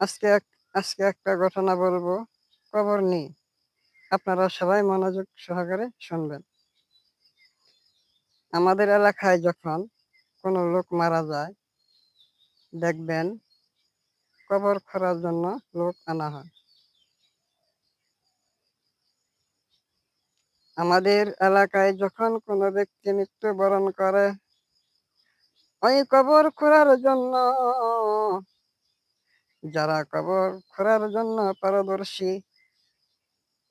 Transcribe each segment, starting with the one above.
আজকে এক আজকে একটা ঘটনা বলবো কবর নিয়ে। আপনারা সবাই মনোযোগ সহকারে শুনবেন। আমাদের এলাকায় যখন কোনো লোক মারা যায়, দেখবেন কবর খোঁড়ার জন্য লোক আনা হয়। আমাদের এলাকায় যখন কোনো ব্যক্তি মৃত্যুবরণ করে, ওই কবর খোঁড়ার জন্য যারা কবর খোঁড়ার জন্য পারদর্শী,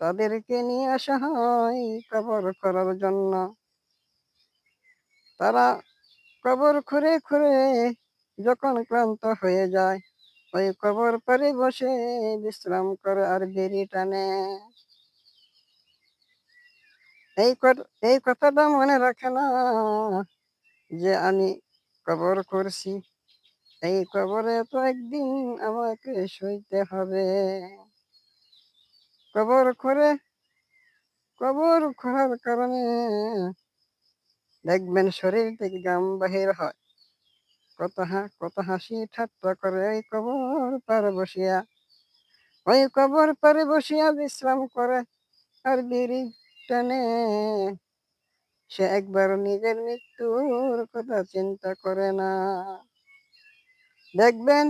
তাদেরকে নিয়ে আসা হয় কবর খোঁড়ার জন্য। তারা কবর খুঁড়ে খুঁড়ে যখন ক্লান্ত হয়ে যায়, ওই কবর পাড়ে বসে বিশ্রাম করে আর বিড়ি টানে। এই কথাটা মনে রাখে না যে আমি কবর করছি, এই কবরে তো একদিন আমাকে সইতে হবে। কবর করে কবর খোঁড়ার কারণে দেখবেন শরীর থেকে ঘাম বাহির হয়। কত হাসি ঠাট্টা করে ওই কবর পাড়ে বসিয়া, ওই কবর পাড়ে বসিয়া বিশ্রাম করে আর বিড়ি টানে। সে একবার নিজের মৃত্যুর কথা চিন্তা করে না। দেখবেন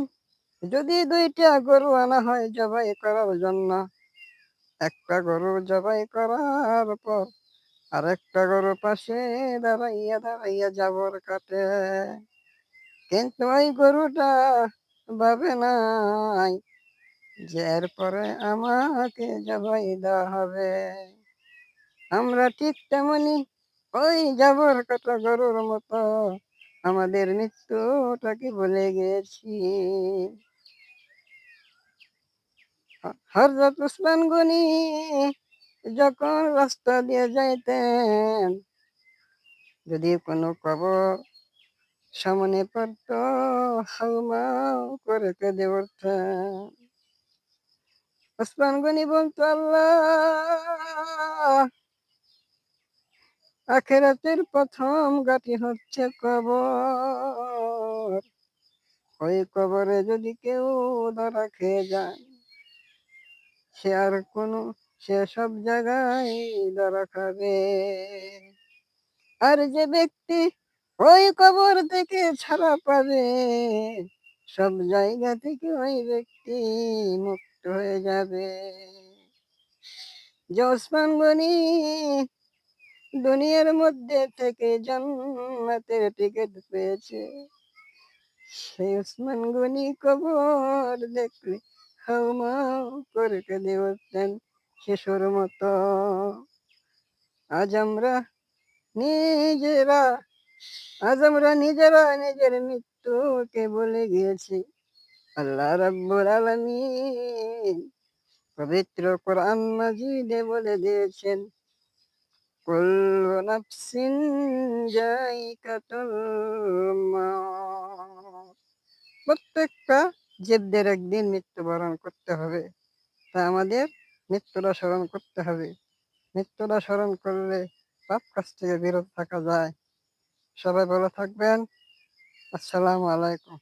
যদি ২টা গরু আনা হয় জবাই করার জন্য, একটা গরু জবাই করার পর আরেকটা গরু পাশে দাঁড়াইয়া দাঁড়াইয়া জাবর কাটে। কিন্তু ওই গরুটা ভাবে নাই যে এরপরে আমাকে জবাই দেওয়া হবে। আমরা ঠিক তেমনি ওই জাবর কাটা গরুর মতো আমাদের মৃত্যুটাকে ভুলে গেছি। হযরত উসমান গনি যখন রাস্তা দিয়ে যাইতেন, যদি কোনো কবর সামনে পড়তো, হাউমাউ করে কেঁদে উঠতেন। উসমান গনি বলতো, আল্লাহ, আখিরাতের প্রথম ঘাঁটি হচ্ছে কবর। ওই কবরে যদি কেউ ধরা খেয়ে যায়, সে আর কোনো সে সব জায়গায় ধরা খাবে। আর যে ব্যক্তি ওই কবর থেকে ছাড়া পাবে, সব জায়গা থেকে ওই ব্যক্তি মুক্ত হয়ে যাবে। যে ওসমান গনি দুনিয়ার মধ্যে থেকে জান্নাতের টিকিট পেয়েছে, সেই ওসমান গনি কবর দেখলে হাউমাউ করে কেঁদে উঠতেন শিশুর মতো। আজ আমরা নিজেরা নিজের মৃত্যুকে বলে গিয়েছি। আল্লাহ রাব্বুল আলামিন পবিত্র কোরআন মাজিদে বলে দিয়েছেন, কুল্লু নাফসিন যায়িকাতুল মাউত। প্রত্যেকটা জীবদের একদিন মৃত্যুবরণ করতে হবে। তা আমাদের মৃত্যুটা স্মরণ করতে হবে। মৃত্যুটা স্মরণ করলে পাপ কাজ থেকে বিরত থাকা যায়। সবাই ভালো থাকবেন। আসসালামু আলাইকুম।